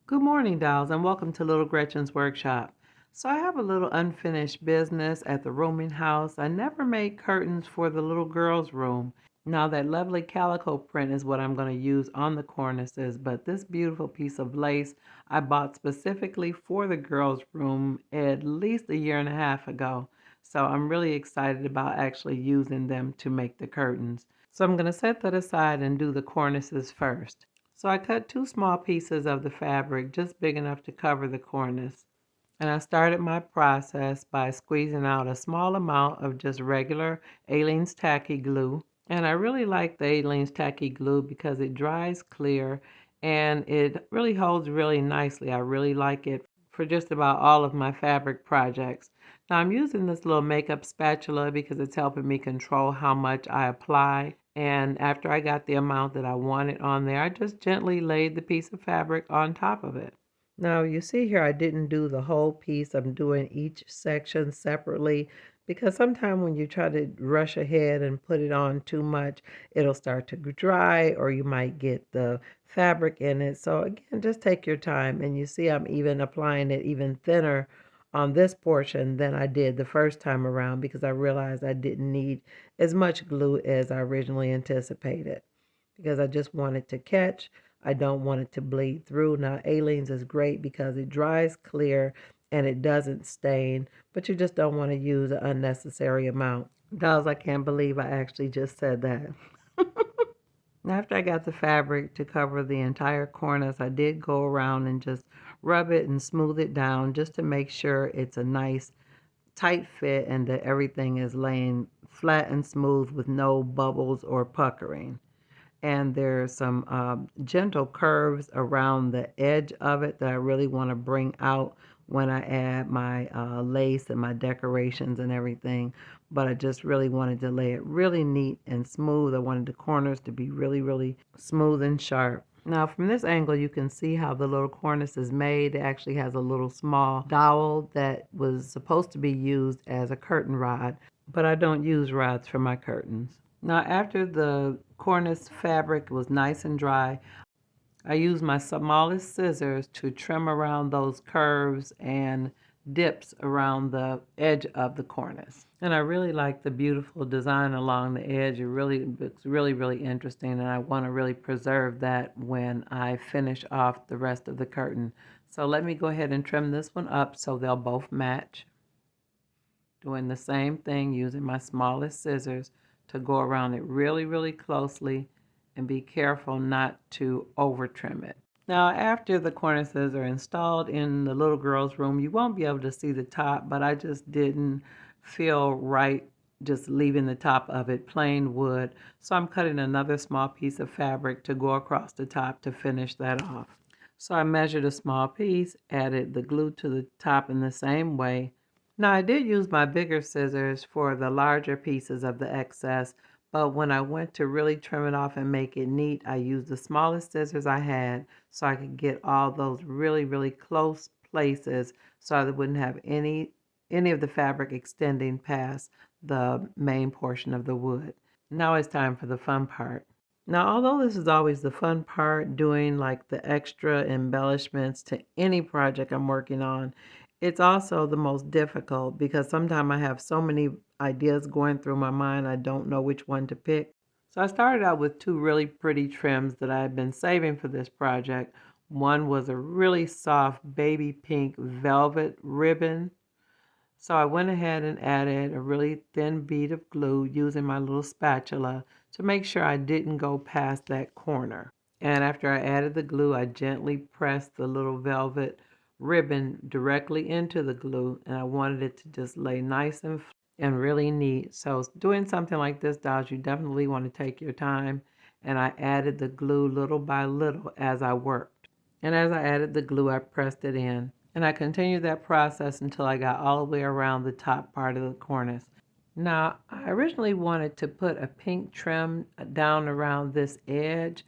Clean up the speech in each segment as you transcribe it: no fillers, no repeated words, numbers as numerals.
Good morning, dolls, and welcome to Little Gretchen's workshop. So I have a little unfinished business at the rooming house. I never made curtains for the little girl's room. Now that lovely calico print is what I'm going to use on the cornices, but this beautiful piece of lace I bought specifically for the girl's room at least a year and a half ago. So I'm really excited about actually using them to make the curtains. So I'm going to set that aside and do the cornices first. So I cut two small pieces of the fabric just big enough to cover the cornice. And I started my process by squeezing out a small amount of just regular Aleene's tacky glue. And I really like the Aleene's tacky glue because it dries clear and it really holds really nicely. I really like it for just about all of my fabric projects. Now I'm using this little makeup spatula because it's helping me control how much I apply. And after I got the amount that I wanted on there, I just gently laid the piece of fabric on top of it. Now you see here I didn't do the whole piece. I'm doing each section separately because sometimes when you try to rush ahead and put it on too much, it'll start to dry or you might get the fabric in it. So again, just take your time, and you see I'm even applying it even thinner on this portion than I did the first time around because I realized I didn't need as much glue as I originally anticipated because I just want it to catch. I don't want it to bleed through. Now, Aleene's is great because it dries clear and it doesn't stain, but you just don't want to use an unnecessary amount. Dolls, I can't believe I actually just said that. After I got the fabric to cover the entire cornice, I did go around and just rub it and smooth it down just to make sure it's a nice tight fit and that everything is laying flat and smooth with no bubbles or puckering. And there's some gentle curves around the edge of it that I really want to bring out when I add my lace and my decorations and everything. But I just really wanted to lay it really neat and smooth. I wanted the corners to be really, really smooth and sharp. Now from this angle you can see how the little cornice is made. It actually has a little small dowel that was supposed to be used as a curtain rod, but I don't use rods for my curtains. Now after the cornice fabric was nice and dry, I used my smallest scissors to trim around those curves and dips around the edge of the cornice. And I really like the beautiful design along the edge. It really looks really, really interesting, and I want to really preserve that when I finish off the rest of the curtain. So let me go ahead and trim this one up so they'll both match. Doing the same thing using my smallest scissors to go around it really, really closely and be careful not to over trim it. Now, after the cornices are installed in the little girl's room, you won't be able to see the top, but I just didn't feel right just leaving the top of it plain wood. So I'm cutting another small piece of fabric to go across the top to finish that off. So I measured a small piece, added the glue to the top in the same way. Now I did use my bigger scissors for the larger pieces of the excess, but when I went to really trim it off and make it neat, I used the smallest scissors I had so I could get all those really, really close places so I wouldn't have any of the fabric extending past the main portion of the wood. Now it's time for the fun part. Now, although this is always the fun part, doing like the extra embellishments to any project I'm working on, it's also the most difficult because sometimes I have so many ideas going through my mind, I don't know which one to pick. So I started out with two really pretty trims that I had been saving for this project. One was a really soft baby pink velvet ribbon. So I went ahead and added a really thin bead of glue using my little spatula to make sure I didn't go past that corner. And after I added the glue, I gently pressed the little velvet ribbon directly into the glue, and I wanted it to just lay nice and really neat. So doing something like this, dolls, you definitely want to take your time. And I added the glue little by little as I worked. And as I added the glue, I pressed it in. And I continued that process until I got all the way around the top part of the cornice. Now, I originally wanted to put a pink trim down around this edge,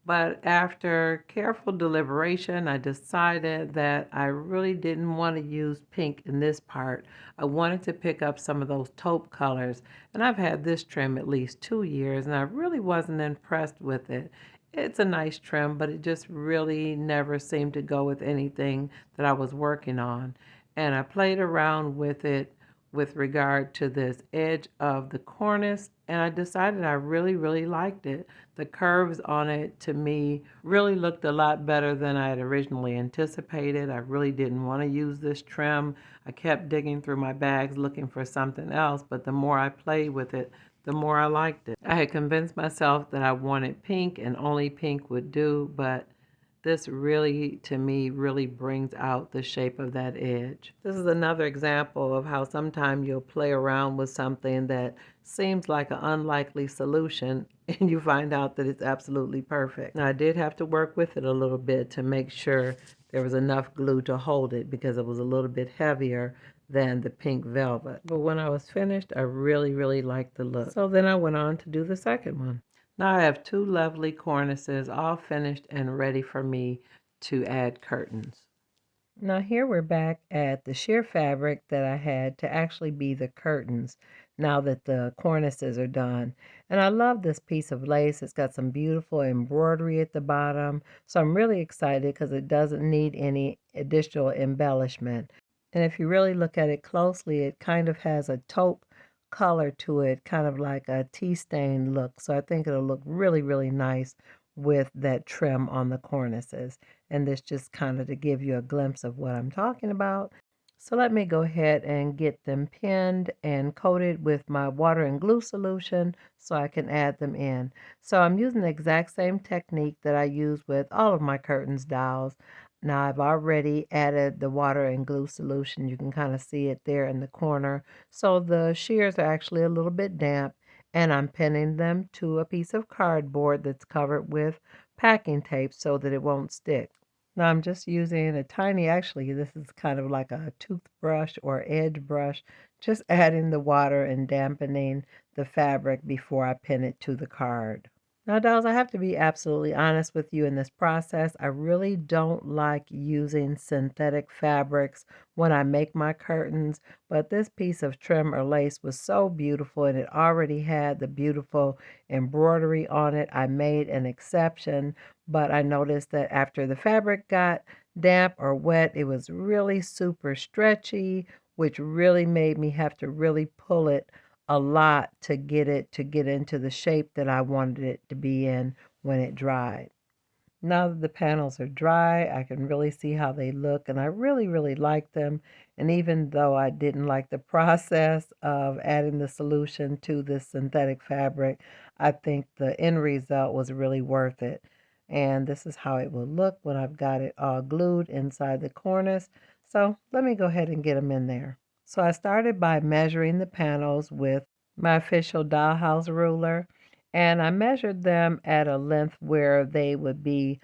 but after careful deliberation, I decided that I really didn't want to use pink in this part. I wanted to pick up some of those taupe colors, and I've had this trim at least 2 years, and I really wasn't impressed with it. It's a nice trim, but it just really never seemed to go with anything that I was working on. And I played around with it with regard to this edge of the cornice, and I decided I really, really liked it. The curves on it to me really looked a lot better than I had originally anticipated. I really didn't want to use this trim. I kept digging through my bags looking for something else, but the more I played with it, the more I liked it. I had convinced myself that I wanted pink and only pink would do, but this really, to me, really brings out the shape of that edge. This is another example of how sometimes you'll play around with something that seems like an unlikely solution and you find out that it's absolutely perfect. Now, I did have to work with it a little bit to make sure there was enough glue to hold it because it was a little bit heavier than the pink velvet. But when I was finished, I really, really liked the look. So then I went on to do the second one. Now I have two lovely cornices all finished and ready for me to add curtains. Now here we're back at the sheer fabric that I had to actually be the curtains now that the cornices are done. And I love this piece of lace. It's got some beautiful embroidery at the bottom. So I'm really excited because it doesn't need any additional embellishment. And if you really look at it closely, it kind of has a taupe color to it, kind of like a tea stain look. So I think it'll look really, really nice with that trim on the cornices. And this just kind of to give you a glimpse of what I'm talking about. So let me go ahead and get them pinned and coated with my water and glue solution so I can add them in. So I'm using the exact same technique that I use with all of my curtains dowels. Now I've already added the water and glue solution. You can kind of see it there in the corner. So the shears are actually a little bit damp, and I'm pinning them to a piece of cardboard that's covered with packing tape so that it won't stick. Now I'm just using a tiny, actually this is kind of like a toothbrush or edge brush, just adding the water and dampening the fabric before I pin it to the card. Now, dolls, I have to be absolutely honest with you in this process. I really don't like using synthetic fabrics when I make my curtains, but this piece of trim or lace was so beautiful and it already had the beautiful embroidery on it. I made an exception, but I noticed that after the fabric got damp or wet, it was really super stretchy, which really made me have to really pull it a lot to get it to get into the shape that I wanted it to be in when it dried. Now that the panels are dry, I can really see how they look, and I really, really like them. And even though I didn't like the process of adding the solution to this synthetic fabric, I think the end result was really worth it. And this is how it will look when I've got it all glued inside the cornice. So let me go ahead and get them in there. So I started by measuring the panels with my official Dollhouse ruler, and I measured them at a length where they would be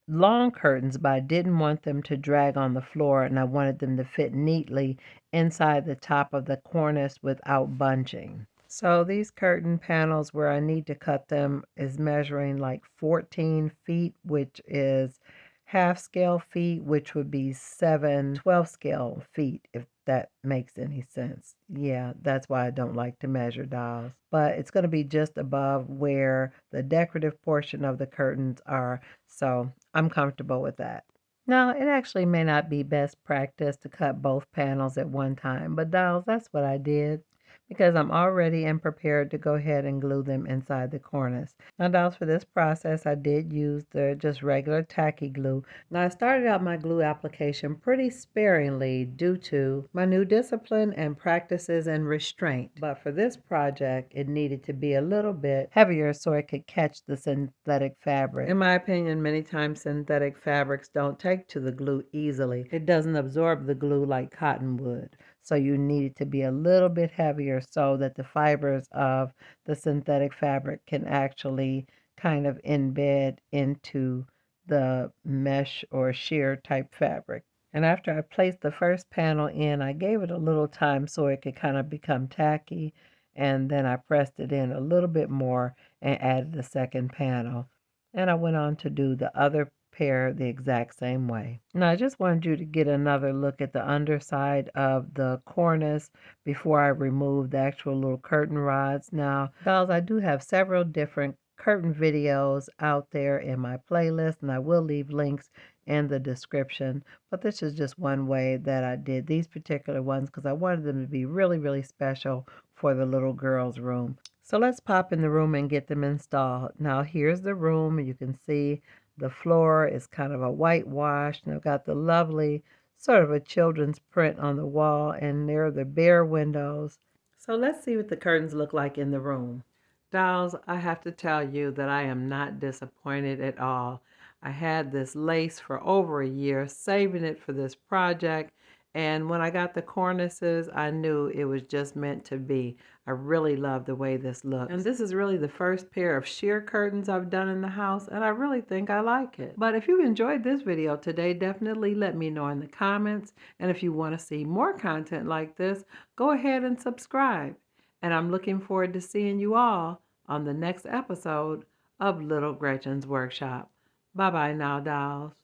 long curtains, but I didn't want them to drag on the floor, and I wanted them to fit neatly inside the top of the cornice without bunching. So these curtain panels where I need to cut them is measuring like 14 feet, which is half scale feet, which would be 7/12 scale feet, if that makes any sense. Yeah, that's why I don't like to measure dolls. But it's going to be just above where the decorative portion of the curtains are, so I'm comfortable with that. Now, it actually may not be best practice to cut both panels at one time, but dolls, that's what I did because I'm already and prepared to go ahead and glue them inside the cornice. Now, dolls, for this process, I did use the just regular tacky glue. Now, I started out my glue application pretty sparingly due to my new discipline and practices and restraint. But for this project, it needed to be a little bit heavier so it could catch the synthetic fabric. In my opinion, many times synthetic fabrics don't take to the glue easily. It doesn't absorb the glue like cotton would. So you need it to be a little bit heavier so that the fibers of the synthetic fabric can actually kind of embed into the mesh or sheer type fabric. And after I placed the first panel in, I gave it a little time so it could kind of become tacky. And then I pressed it in a little bit more and added the second panel. And I went on to do the other pair the exact same way. Now I just wanted you to get another look at the underside of the cornice before I remove the actual little curtain rods. Now, dolls, I do have several different curtain videos out there in my playlist, and I will leave links in the description. But this is just one way that I did these particular ones because I wanted them to be really, really special for the little girl's room. So let's pop in the room and get them installed. Now here's the room. You can see the floor is kind of a whitewash, and I've got the lovely sort of a children's print on the wall, and there are the bare windows. So let's see what the curtains look like in the room. Dolls, I have to tell you that I am not disappointed at all. I had this lace for over a year, saving it for this project, and when I got the cornices, I knew it was just meant to be. I really love the way this looks. And this is really the first pair of sheer curtains I've done in the house, and I really think I like it. But if you enjoyed this video today, definitely let me know in the comments. And if you want to see more content like this, go ahead and subscribe. And I'm looking forward to seeing you all on the next episode of Little Gretchen's Workshop. Bye-bye now, dolls.